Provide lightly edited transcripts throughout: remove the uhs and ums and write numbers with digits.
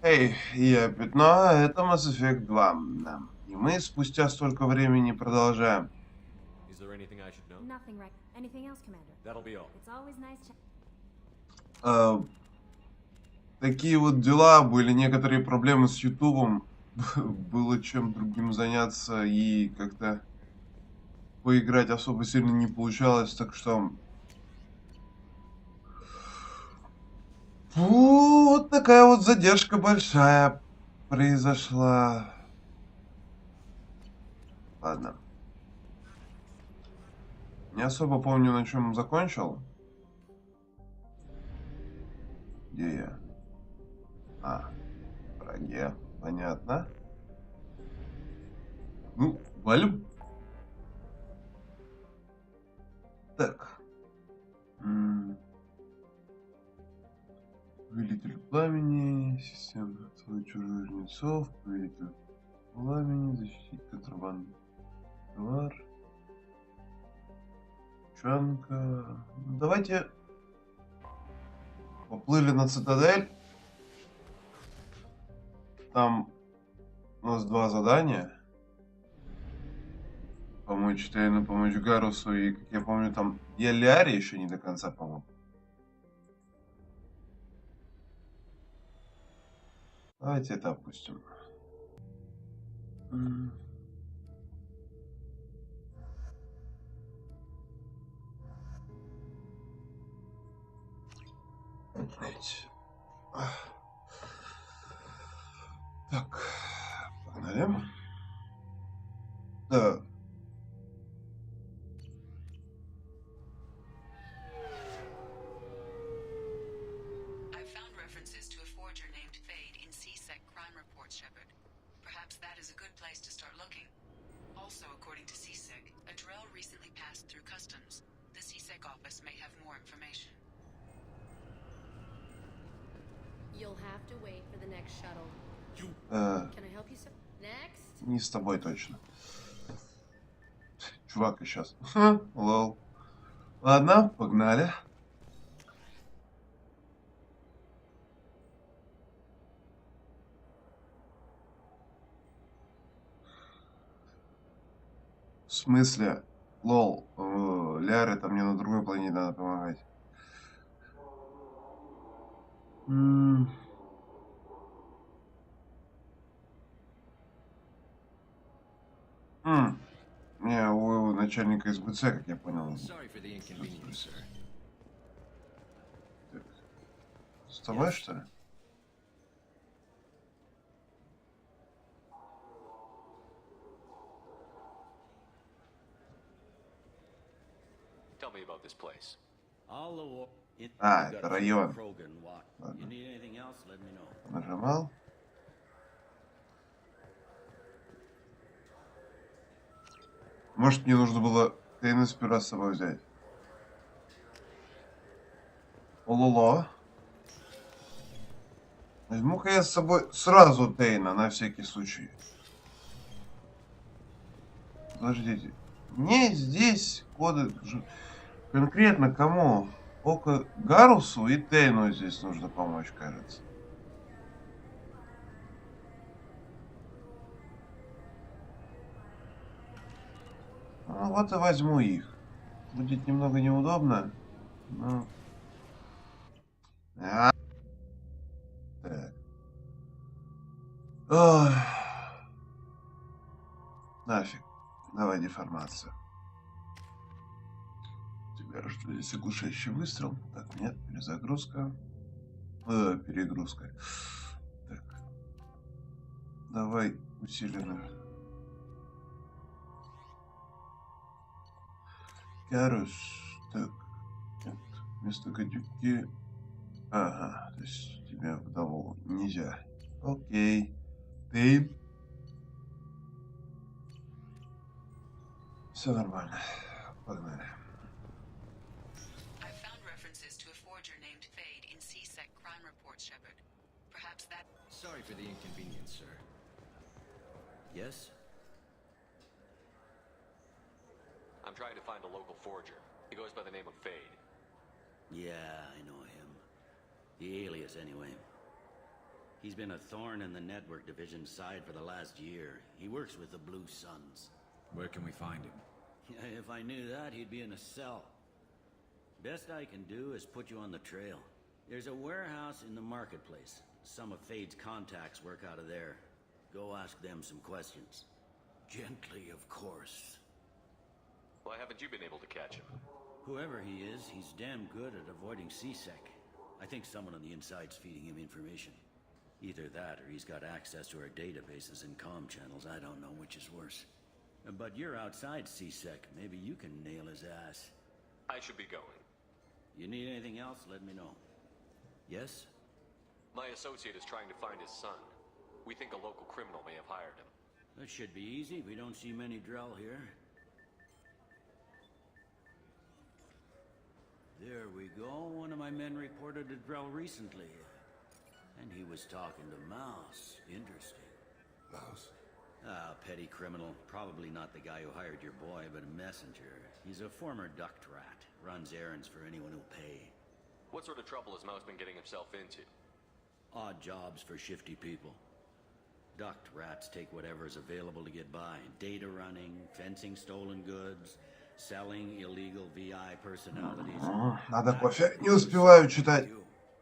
Эй, я Пятно, это Mass Effect 2. Да. И мы спустя столько времени продолжаем. Is there anything I should know? Nothing, right? Anything else, Commander? That'll be all. It's always nice to... Такие вот дела, были некоторые проблемы с Ютубом. Было чем другим заняться и как-то поиграть особо сильно не получалось, так что... Вот такая вот задержка большая произошла. Ладно. Не особо помню, на чем закончил. Где я? А, в враге. Понятно. Ну, валим. Так. Повелитель пламени, система свой чужих жнецов, повелитель пламени, защитить контрабандный товар. Чанка. Давайте поплыли на цитадель. Там у нас два задания. Помочь Тейну, помочь Гарусу и, как я помню, там я Ляре еще не до конца помог. Давайте это опустим. Так, погнали. Да. Не с тобой точно. Чувак, и сейчас. Лол. Ладно, погнали. В смысле? Лол. Ляре, там мне на другой планете надо помогать. Не, у начальника СБЦ, как я понял. Так. С тобой, что ли? А, это район. Ладно. Нажимал. Может, мне нужно было Тейна сперва с собой взять. Ололо. Возьму-ка я с собой сразу Тейна, на всякий случай. Подождите. Мне здесь коды... Конкретно кому? Только Гарусу и Тейну здесь нужно помочь, кажется. Ну вот и возьму их. Будет немного неудобно. Но... Так. Ох. Нафиг. Давай деформацию. Теперь что здесь оглушающий выстрел? Так, нет, перезагрузка. Перегрузка. Так. Давай усиленную. Гарус. Так. Нет. Вместо гадюки. Ага. То есть тебя вдову нельзя. Окей. Ты. Все нормально. Погнали. Sorry for the inconvenience, sir. Yes? I'm trying to find a local forger. He goes by the name of Fade. Yeah, I know him. The alias, anyway. He's been a thorn in the network division's side for the last year. He works with the Blue Suns. Where can we find him? Yeah, if I knew that, he'd be in a cell. Best I can do is put you on the trail. There's a warehouse in the marketplace. Some of Fade's contacts work out of there. Go ask them some questions. Gently, of course. Why haven't you been able to catch him? Whoever he is, he's damn good at avoiding C-Sec. I think someone on the inside's feeding him information. Either that, or he's got access to our databases and comm channels. I don't know which is worse. But you're outside C-Sec. Maybe you can nail his ass. I should be going. You need anything else, let me know. Yes? My associate is trying to find his son. We think a local criminal may have hired him. That should be easy. We don't see many Drell here. There we go. One of my men reported to Drell recently. And he was talking to Mouse. Interesting. Mouse? Ah, petty criminal. Probably not the guy who hired your boy, but a messenger. He's a former duct rat. Runs errands for anyone who'll pay. What sort of trouble has Mouse been getting himself into? Odd jobs for shifty people. Duct rats take whatever's available to get by. Data running, fencing stolen goods, selling illegal VI personalities. Надо кофе. Не успеваю читать.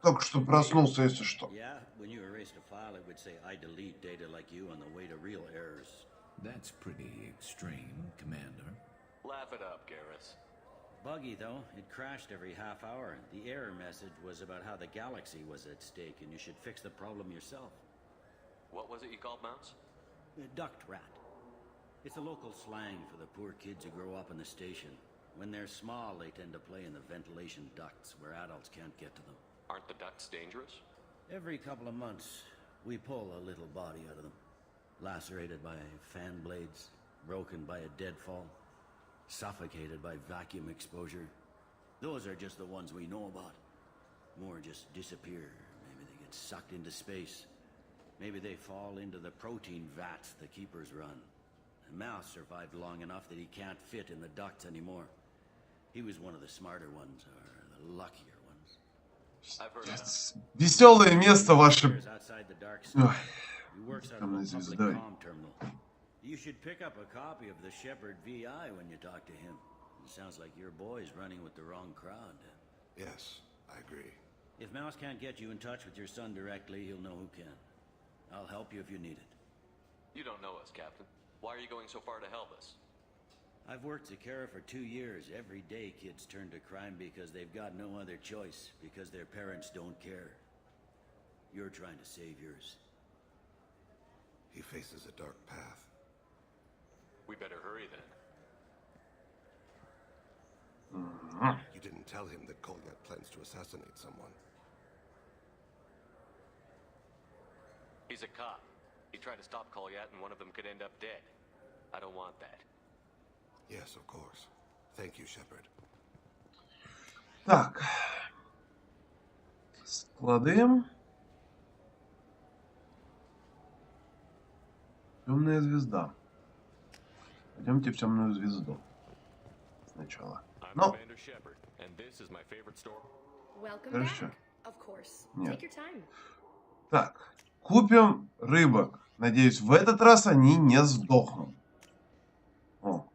Только что проснулся, если что. Yeah, when you erased a file, it would say, I delete data like you on the way to real errors. That's pretty extreme, Commander. Laugh it up, Garrus. Buggy, though. It crashed every half hour. The error message was about how the galaxy was at stake, and you should fix the problem yourself. What was it you called Mouse? Duct rat. It's a local slang for the poor kids who grow up in the station. When they're small, they tend to play in the ventilation ducts where adults can't get to them. Aren't the ducts dangerous? Every couple of months, we pull a little body out of them. Lacerated by fan blades, broken by a deadfall, suffocated by vacuum exposure. Those are just the ones we know about. More just disappear. Maybe they get sucked into space. Maybe they fall into the protein vats the keepers run. And Mouse survived long enough that he can't fit in the ducts anymore. He was one of the smarter ones, or the luckier ones. I've heard of him. Веселое место ваше. He's outside the dark side. Ой, He works out of темной a public звездой. comm terminal. You should pick up a copy of the Shepherd VI when you talk to him. It sounds like your boy's running with the wrong crowd. Yes, I agree. If Mouse can't get you in touch with your son directly, he'll know who can. I'll help you if you need it. You don't know us, Captain. Why are you going so far to help us? I've worked at Kara for 2 years. Every day kids turn to crime because they've got no other choice, because their parents don't care. You're trying to save yours. He faces a dark path. We better hurry then. You didn't tell him that Kolyat plans to assassinate someone. He's a cop. He tried to stop Kolyat and one of them could end up dead. I don't want that. Yes, of course. Thank you, Shepard. Так. Склады. Темная звезда. Пойдемте в темную звезду. Сначала. I'm Но. Commander Shepard, and this is my favorite store. Welcome Хорошо. back. Of course. Нет. Take your time. Так. Купим рыбок. Надеюсь, в этот раз они не сдохнут. О.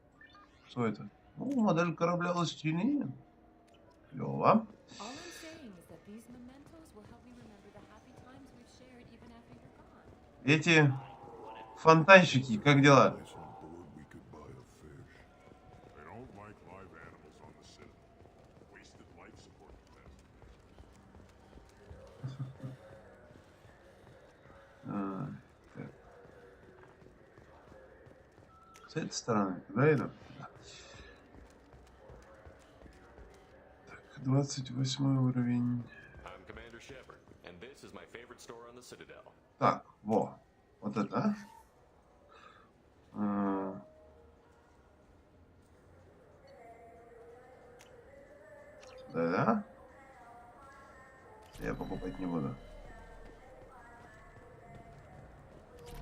Что это? О, модель корабля «Властелин». Клево. All I'm saying is that these mementos will help me remember the happy times we've shared even after you're gone. Эти фонтанщики, как дела? Place on board we could buy a fish. They don't like live animals on the Citadel. Wasted life support capacity. Так. С этой стороны, да, это? Да. Так, 28 уровень. I'm Commander Shepard, and this is my favorite store on the Citadel. Так, во. Вот это, а? Да-да. Я покупать не буду.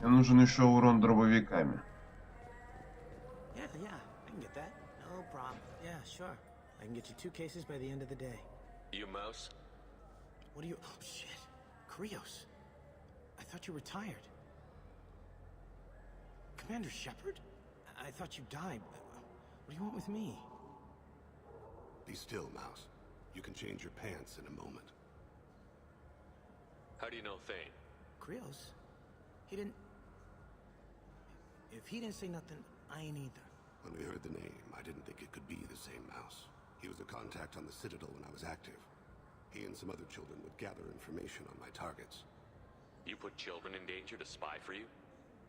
Мне нужен еще урон дробовиками. Yeah, I can get that. No problem. Yeah, sure. I can get you 2 cases by the end of the day. You Mouse? What are you... Oh, shit. Krios. thought you retired. Commander Shepard? I thought you died. What do you want with me? Be still, Mouse. You can change your pants in a moment. How do you know Thane? Krios? He didn't... If he didn't say nothing, I ain't either. When we heard the name, I didn't think it could be the same Mouse. He was a contact on the Citadel when I was active. He and some other children would gather information on my targets. You put children in danger to spy for you?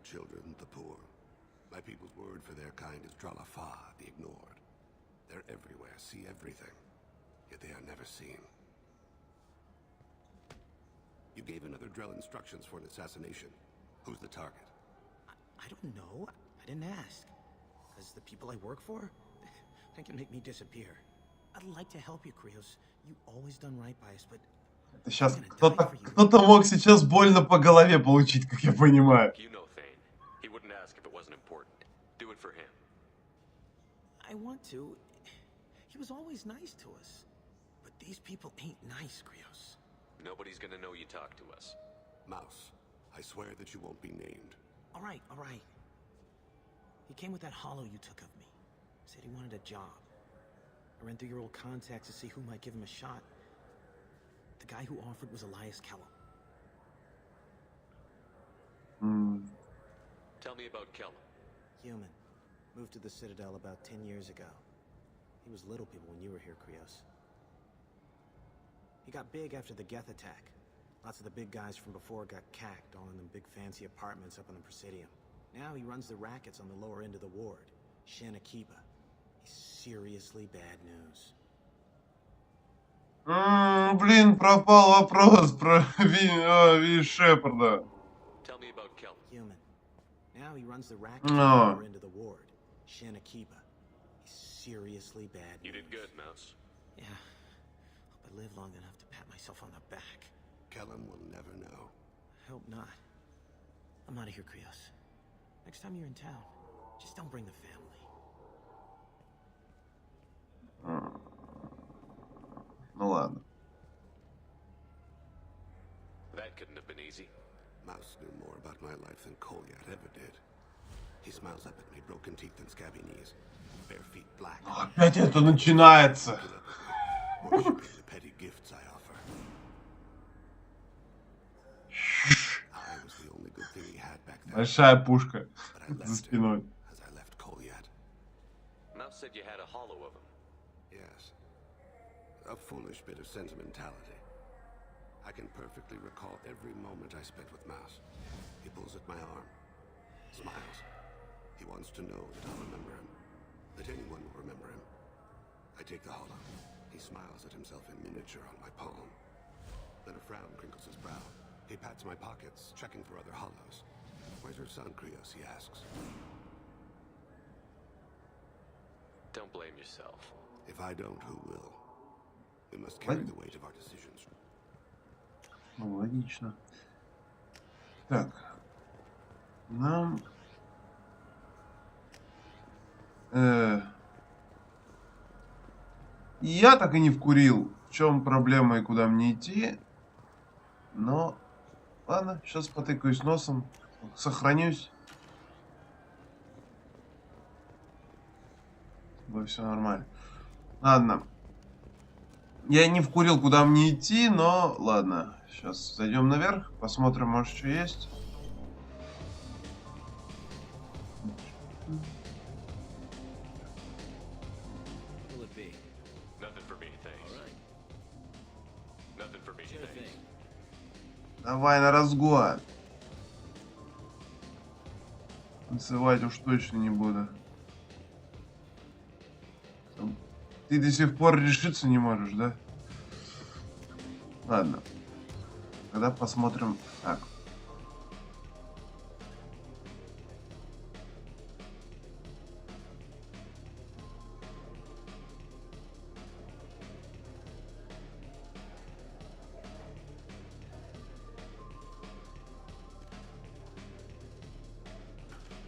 Children, the poor. My people's word for their kind is Dralafa, the ignored. They're everywhere, see everything. Yet they are never seen. You gave another Drell instructions for an assassination. Who's the target? I don't know. I didn't ask. Because the people I work for, they can make me disappear. I'd like to help you, Krios. You always done right by us, but... Это сейчас кто-то мог сейчас больно по голове получить, как я понимаю. You know Thane. He wouldn't ask if it wasn't important. Do it for him. I want to. He was always nice to us. But these people ain't nice, Krios. Nobody's gonna know you talk to us. Mouse, I swear that you won't be named. All right, all right. He came with that hollow you took of me. Said he wanted a job. I ran through your old contacts to see who might give him a shot. The guy who offered was Elias Kellum. Tell me about Kellum. Human. Moved to the Citadel about 10 years ago. He was little people when you were here, Krios. He got big after the Geth attack. Lots of the big guys from before got cacked, all in them big fancy apartments up on the Presidium. Now he runs the rackets on the lower end of the ward, Shin Akiba. He's seriously bad news. Блин, пропал вопрос про Ви Шепарда. Tell me about Kellum. Human. Now he runs the rackets on the lower end of the ward, Shin Akiba. He's seriously bad news. You did good, Mouse. Yeah. Hope I live long enough to pat myself on the back. Kellum will never know. I hope not. I'm out of here, Krios. Next time you're in town, just don't bring the family. Ну ладно. That couldn't have been easy. Mouse knew more about my life than Kolyat ever did. He smiles up at me, broken teeth and scabby knees, bare feet black. Опять это начинается. Worshipping the petty gifts I offer. I was the only good thing he had back then. Большая пушка But I за left спиной. him as I left Kolyat. Mouse said you had a hollow of him. Yes. A foolish bit of sentimentality. I can perfectly recall every moment I spent with Mouse. He pulls at my arm, smiles. He wants to know that I'll remember him, that anyone will remember him. I take the hollow. He smiles at himself in miniature on my palm. Then a frown crinkles his brow. He pats my pockets, checking for other hollows. Where's your son, Krios? He asks. Don't blame yourself. If I don't, who will? We must carry the weight of our decisions. Ну, логично. Так. Нам... Я так и не вкурил, в чем проблема и куда мне идти. Но... Ладно, сейчас потыкаюсь носом. Сохранюсь. Все нормально. Ладно. Я не вкурил, куда мне идти, но ладно. Сейчас зайдем наверх, посмотрим, может, что есть. Давай на разгон. Танцевать уж точно не буду. Ты до сих пор решиться не можешь, да? Ладно. Тогда посмотрим так.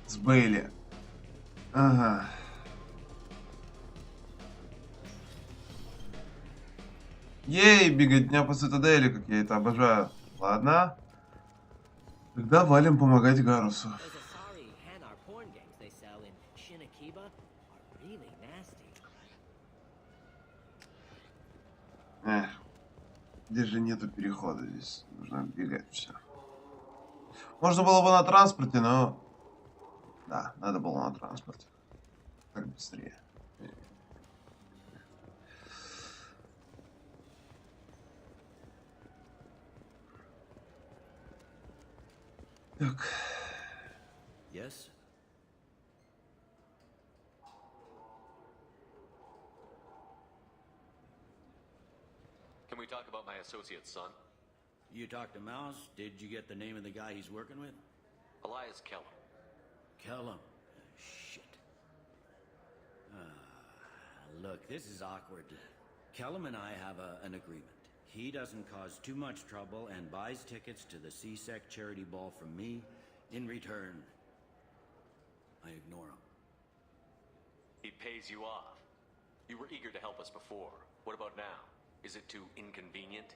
С Бейли. Ага. Ей, беготня по цитадели, как я это обожаю. Ладно. Тогда валим помогать Гарусу. Those Asari Hanar porn games they sell in Shinakiba are really nasty. Здесь же нету перехода, здесь нужно бегать все. Можно было бы на транспорте, но... Да, надо было на транспорте. Так быстрее. Так. Yes? Can we talk about my associate's son? You talked to Mouse? Did you get the name of the guy he's working with? Elias Kellum. Kellum. Shit. Look, this is awkward. Kellum and I have an agreement. He doesn't cause too much trouble and buys tickets to the CSEC charity ball from me. In return, I ignore him. He pays you off. You were eager to help us before. What about now? Is it too inconvenient?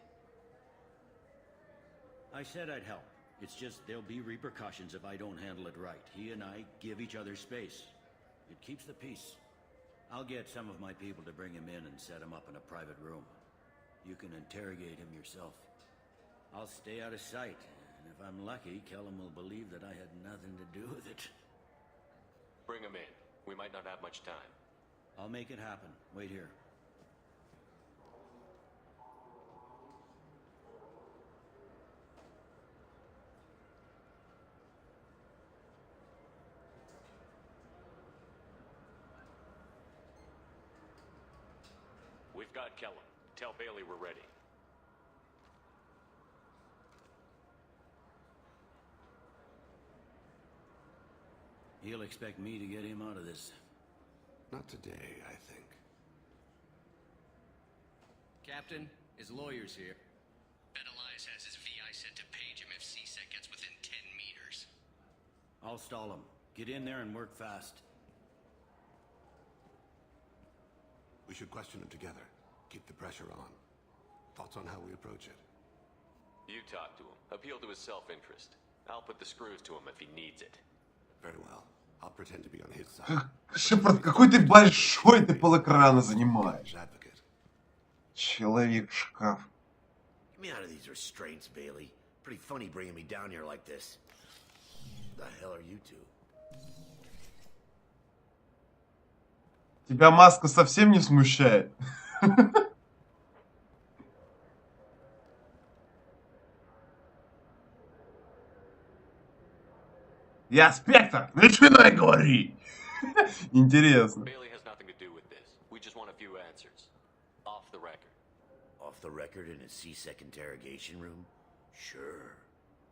I said I'd help. It's just there'll be repercussions if I don't handle it right. He and I give each other space. It keeps the peace. I'll get some of my people to bring him in and set him up in a private room. You can interrogate him yourself. I'll stay out of sight, and if I'm lucky, Kellum will believe that I had nothing to do with it. Bring him in. We might not have much time. I'll make it happen. Wait here. We've got Kellum. Tell Bailey we're ready. He'll expect me to get him out of this. Not today, I think. Captain, his lawyer's here. Bet Elias has his VI set to page him if CSEC gets within 10 meters. I'll stall him. Get in there and work fast. We should question him together. Keep the pressure on. Thoughts on how we approach it? You talk to him. Appeal to his self-interest. I'll put the screws to him if he needs it. Very well. I'll pretend to be on his side. Шепард, какой ты большой, ты полэкрана занимаешь. Advocate. Человек-шкаф. Get me out of these restraints, Bailey. Pretty funny bringing me down here like this. The hell are you two? Тебя маска совсем не смущает? Я Спектр! Начинай говорить! Интересно. Bailey has nothing to do with this. We just want a few answers. Off the record. Off the record in a CSEC interrogation room? Sure.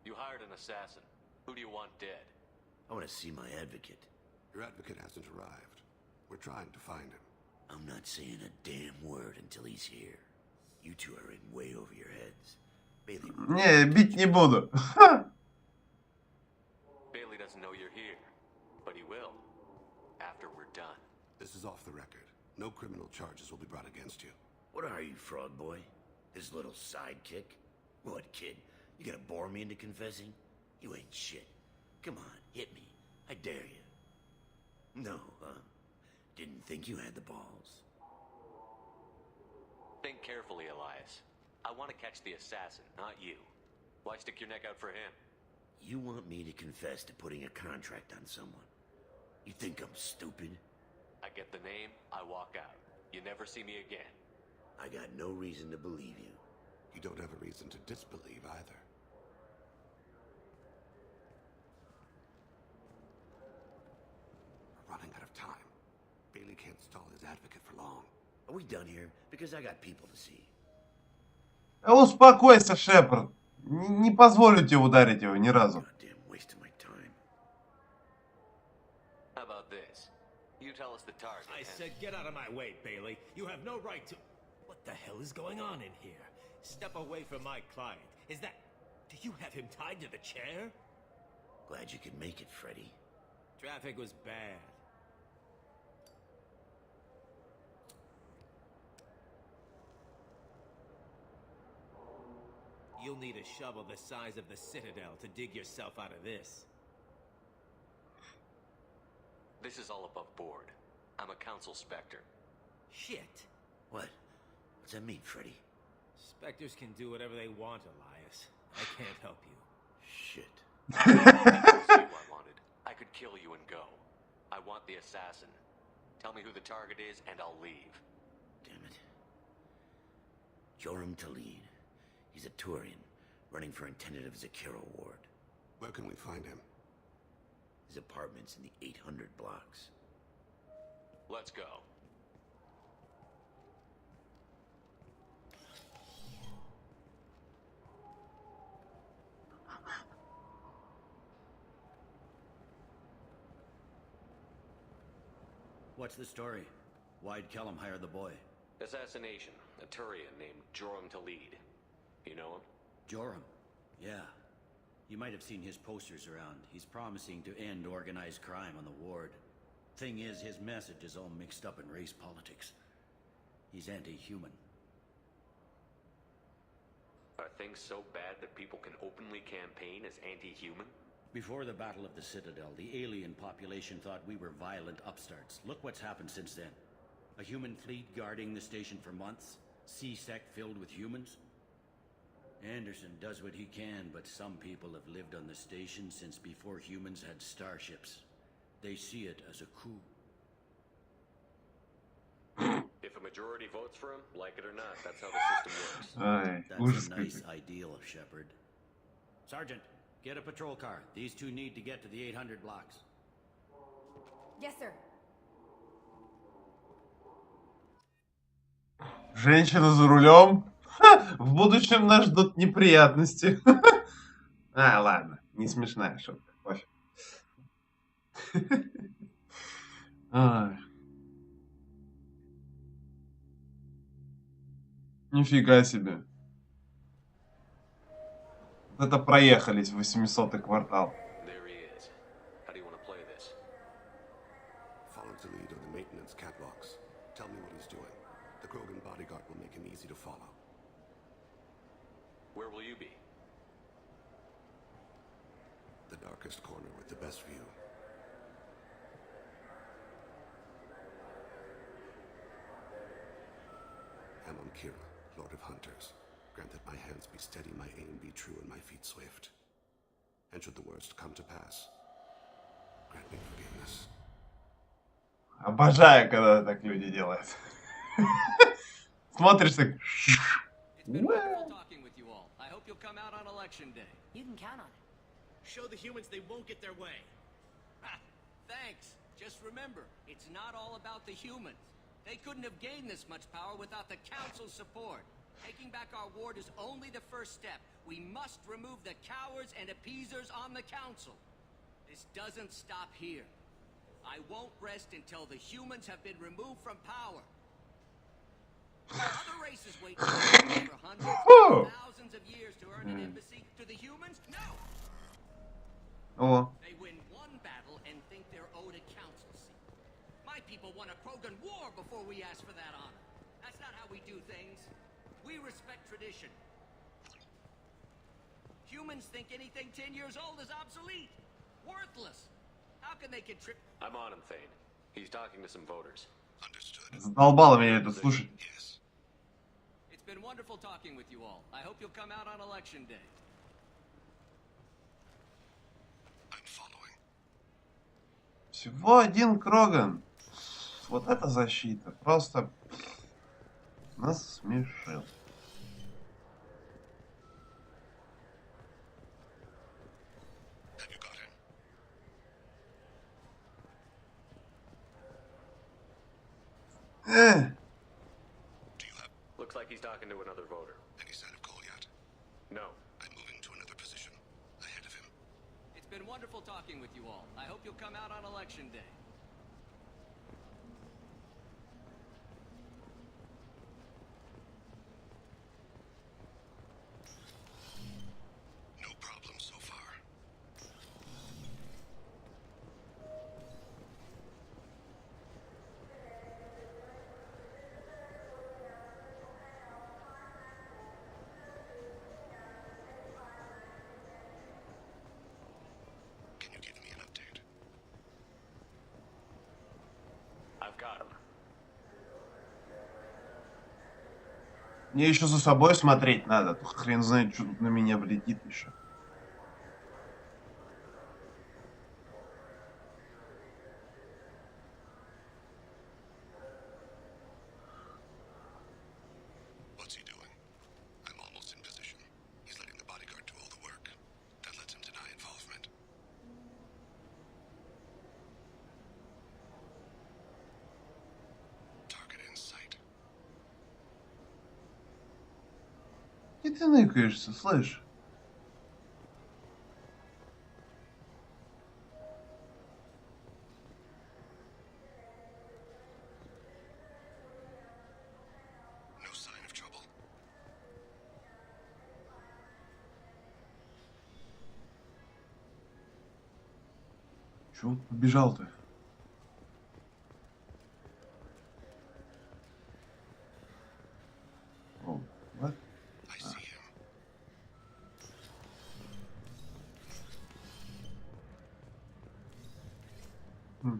You hired an assassin. Who do you want dead? I want to see my advocate. Your advocate hasn't arrived. We're trying to find him. I'm not saying a damn word until he's here. You two are in way over your heads. Bailey... Не, бить не буду. Bailey doesn't know you're here, but he will. After we're done. This is off the record. No criminal charges will be brought against you. What are you, fraud boy? His little sidekick? What, kid? You gonna bore me into confessing? You ain't shit. Come on, hit me. I dare you. No, huh? Didn't think you had the balls. Think carefully, Elias. I want to catch the assassin, not you. Why stick your neck out for him? You want me to confess to putting a contract on someone? You think I'm stupid? I get the name, I walk out. You never see me again. I got no reason to believe you. You don't have a reason to disbelieve either. We're running out of time. Bailey can't stall his advocate for long. Are we done here? Because I got people to see. Успокойся, Шепард. Не позволю тебе ударить его ни разу. Goddamn waste of my time. How about this? You tell us the target. I said get out of my way, Bailey. You have no right to... What the hell is going on in here? Step away from my client. Is that... Do you have him tied to the chair? Glad you could make it, Freddy. Traffic was bad. You'll need a shovel the size of the Citadel to dig yourself out of this. This is all above board. I'm a council specter. Shit. What? What's that mean, Freddy? Spectres can do whatever they want, Elias. I can't help you. Shit. I wanted. I could kill you and go. I want the assassin. Tell me who the target is, and I'll leave. Damn it. Joram Talid. He's a Turian, running for intendant of Zakira Ward. Where can we find him? His apartment's in the 800 blocks. Let's go. What's the story? Why'd Kellum hire the boy? Assassination. A Turian named Joram Talid. You know him? Joram? Yeah. You might have seen his posters around. He's promising to end organized crime on the ward. Thing is, his message is all mixed up in race politics. He's anti-human. Are things so bad that people can openly campaign as anti-human? Before the Battle of the Citadel, the alien population thought we were violent upstarts. Look what's happened since then. A human fleet guarding the station for months. C-Sec filled with humans. Anderson does what he can, but some people have lived on the station since before humans had starships. They see it as a coup. If a majority votes for him, like it or not, that's how the system works. That's a nice ideal, Shepard. Sergeant, get a patrol car. These two need to get to the 800 blocks. Yes, sir. Женщина за рулем. Ха, в будущем нас ждут неприятности. А, ладно, не смешная шутка. Пофиг. Ай. Нифига себе. Вот это проехались в 800-й квартал. There he is. How do you want to play this? Follow the lead on the maintenance catwalks. Tell me what he's doing. The Krogan bodyguard will make him easy to follow. Where will you be? The darkest corner with the best view. Amon Kira, Lord of Hunters. Grant that my hands be steady, my aim be true, and my feet swift. And should the worst come to pass, grant me forgiveness. Обожаю, когда так люди делают. Смотришь так. It's been wonderful talking with you all. I hope you'll come out on election day. You can count on it. Show the humans they won't get their way. Ha! Thanks. Just remember, it's not all about the humans. They couldn't have gained this much power without the Council's support. Taking back our ward is only the first step. We must remove the cowards and appeasers on the Council. This doesn't stop here. I won't rest until the humans have been removed from power. Other races wait for hundreds of thousands of years to earn an embassy. To the humans, no! О. They win one battle and think they're owed a council seat. My people won a Krogan war before we asked for that honor. That's not how we do things. We respect tradition. Humans think anything 10 years old is obsolete. Worthless. How can they contribute? I'm on him, Thane. He's talking to some voters. Understood. Задолбало меня это слушать. Yes. It's been wonderful talking with you all. I hope you'll come out on election day. I'm following. Всего один Кроган. Вот это защита. Просто нас смешил. Have you got him? Do you have Looks like he's talking to another voter. any sign of Goliath? No. I'm moving to another position. Ahead of him. It's been wonderful talking with you all. I hope you'll come out on election day. No problem so far. I've got him. Мне еще за собой смотреть надо. Хрен знает, что тут на меня влетит еще. What's he doing? I'm almost in position. He's letting the bodyguard do all the work. That lets him deny involvement. Target in sight. И ты ныкаешься, слышь? No sign of trouble. Чё побежал-то? О, what? I see him. Хм.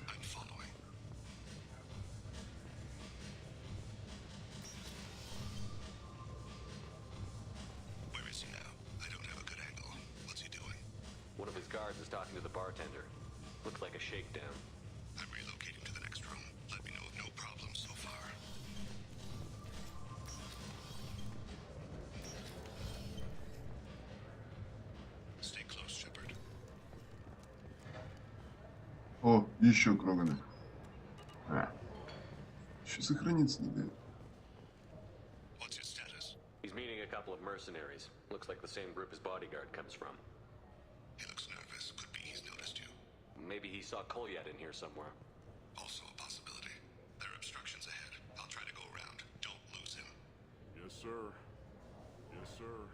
I'm following. Where is he now? I don't have a good angle. What's he doing? One of his guards is talking to the bartender. Looks like a shakedown. I'm relocating to the next room. Let me know of no problems so far. Stay close, Shepard. О, еще Кроганы. Еще сохраниться не дает. What's his status? He's meeting a couple of mercenaries. Looks like the same group his bodyguard comes from. He looks nervous. Could be he's noticed you. Maybe he saw Kolyat in here somewhere. Also a possibility. There are obstructions ahead. I'll try to go around. Don't lose him. Yes, sir. Yes, sir.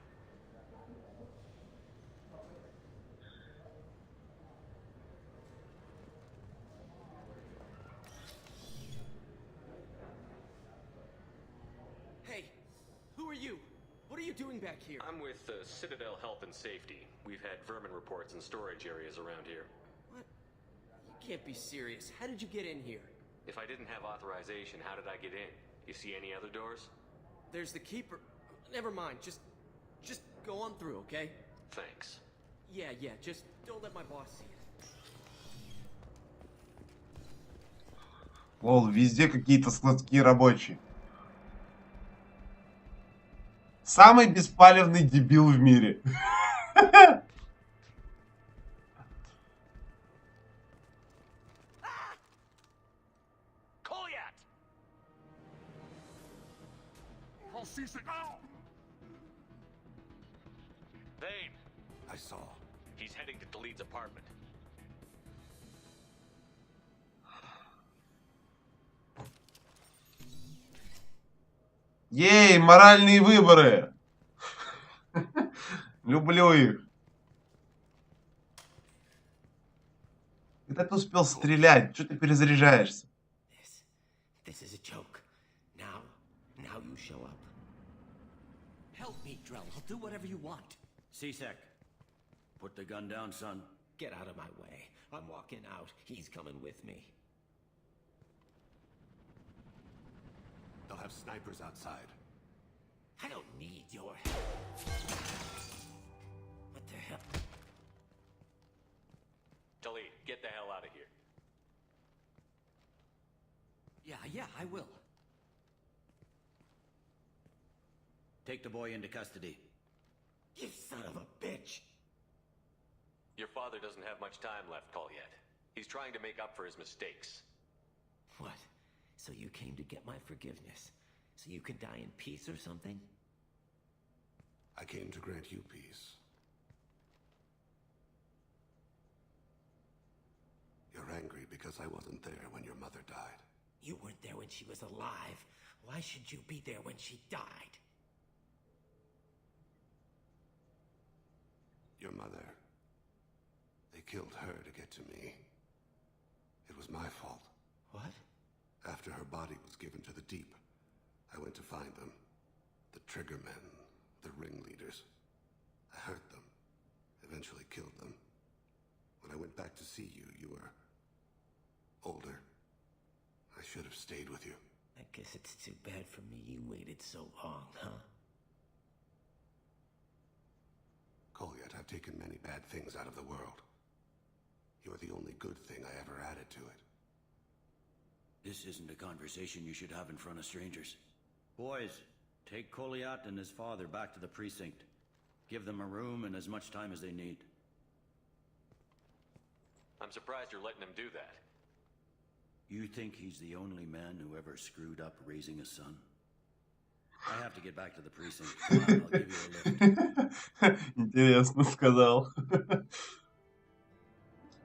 Hey, who are you? What are you doing back here? I'm with Citadel Health and Safety. We've had vermin reports in storage areas around here. What? You can't be serious. How did you get in here? If I didn't have authorization, how did I get in? You see any other doors? There's the keeper. Never mind. Just go on through, okay? Thanks. Yeah, just don't let my boss see it. Лол, везде какие-то складские рабочие. Самый беспалевный дебил в мире. Kolyat! I'll cease it now! Vane! I saw. He's heading to Delete's apartment. Ей, моральные выборы. Люблю их. Когда ты успел стрелять? Что ты перезаряжаешься? This is a joke. Now you show up. Help me, Drell. I'll do whatever you want. C-Sec, put the gun down, son. Get out of my way. I'm walking out. He's coming with me. They'll have snipers outside. I don't need your help. What the hell? Delete, get the hell out of here. Yeah, I will. Take the boy into custody. You son of a bitch! Your father doesn't have much time left, Kolyat. He's trying to make up for his mistakes. What? So you came to get my forgiveness? So you can die in peace or something? I came to grant you peace. You're angry because I wasn't there when your mother died. You weren't there when she was alive. Why should you be there when she died? Your mother. They killed her to get to me. It was my fault. What? After her body was given to the deep, I went to find them. The Triggermen. the ringleaders. I hurt them, eventually killed them. When I went back to see you, you were older. I should have stayed with you. I guess it's too bad for me you waited so long, huh? Goliath, I've taken many bad things out of the world. You're the only good thing I ever added to it. This isn't a conversation you should have in front of strangers. Boys, take Goliath and his father back to the precinct. Give them a room and as much time as they need. I'm surprised you're letting him do that. You think he's the only man who ever screwed up raising a son? I have to get back to the precinct. Come on, I'll give you a lift. Интересно сказал.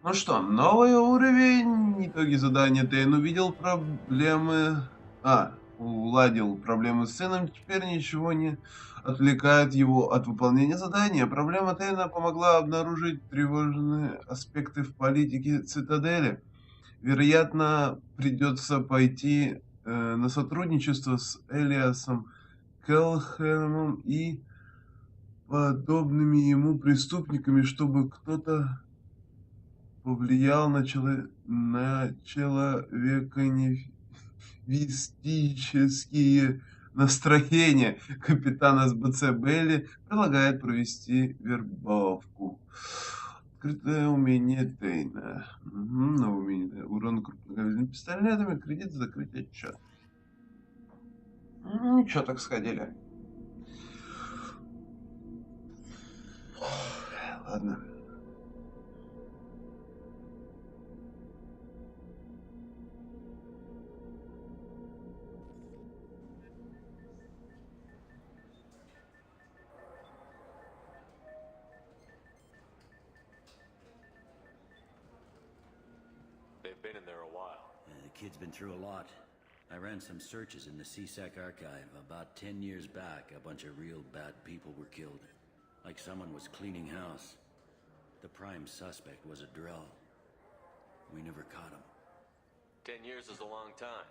Ну что, новый уровень. Итоги задания. Тейн увидел проблемы... уладил проблемы с сыном. Теперь ничего не отвлекает его от выполнения задания. Проблема Тейна помогла обнаружить тревожные аспекты в политике Цитадели. Вероятно, придется пойти на сотрудничество с Элиасом Келхэмом и подобными ему преступниками, чтобы кто-то повлиял на человеконевистические настроения. Капитан СБЦ Белли предлагает провести вербовку. Открытое умение Тейна. Новое умение. Урон крупноголовыми пистолетами. Кредит, закрыть отчет. Ничего, так сходили. Ладно. They've been in there a while. The kid's been through a lot. I ran some searches in the CSEC archive. About 10 years back, a bunch of real bad people were killed. Like someone was cleaning house. The prime suspect was a drill. We never caught him. 10 years is a long time.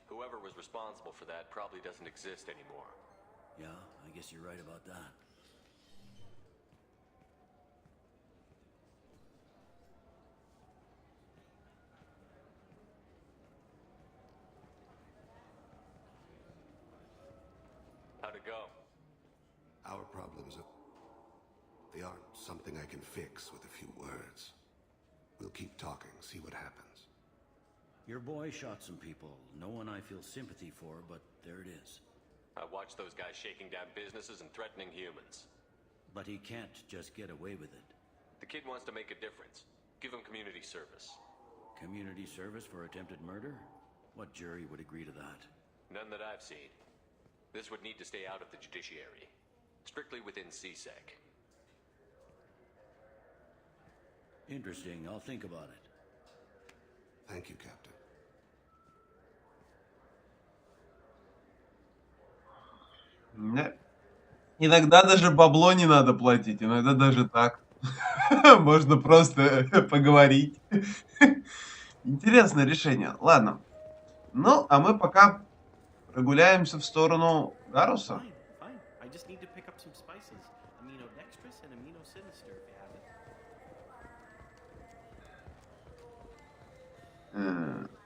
Whoever was responsible for that probably doesn't exist anymore. Yeah, I guess you're right about that. How'd it go? Our problems they aren't something I can fix with a few words. We'll keep talking, see what happens. Your boy shot some people. No one I feel sympathy for, but there it is. I watched those guys shaking down businesses and threatening humans. But he can't just get away with it. The kid wants to make a difference. Give him community service. Community service for attempted murder? What jury would agree to that? None that I've seen. This would need to stay out of the judiciary. Strictly within CSEC. Interesting. I'll think about it. Thank you, Captain. Нет. Иногда даже бабло не надо платить, иногда даже так. Можно просто поговорить. Интересное решение. Ладно. Ну, а мы пока прогуляемся в сторону Гаруса.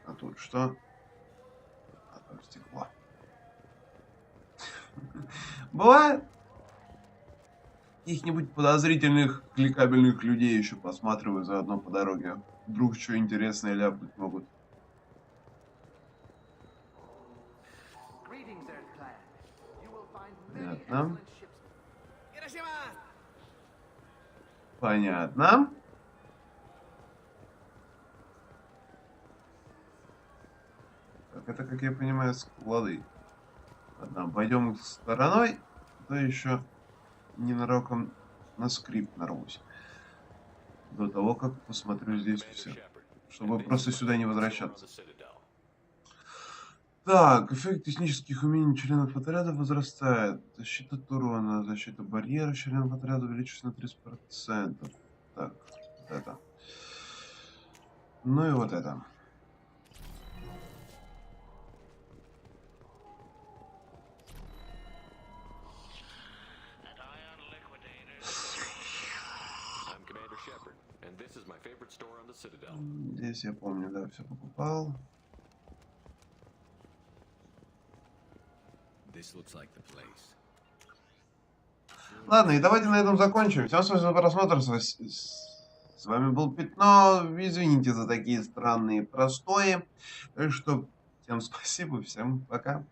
А тут что? А там стекло. Бывает. Каких-нибудь подозрительных кликабельных людей еще посматриваю заодно по дороге. Вдруг что интересное ляпнуть могут. Понятно. Понятно. Так, это, как я понимаю, склады. Ладно, пойдем их стороной, то еще ненароком на скрипт нарвусь. До того, как посмотрю здесь все. Чтобы просто сюда не возвращаться. Так, эффект технических умений членов отряда возрастает. Защита от урона, защита барьера членов отряда увеличивается на 30%. Так, вот это. Ну и вот это. And this is my favorite store on the Citadel. Здесь я помню, да, все покупал. This looks like the place. Ладно, и давайте на этом закончим. Всем спасибо за просмотр. С вами был Пятно. Извините за такие странные простои. Так что всем спасибо, всем пока.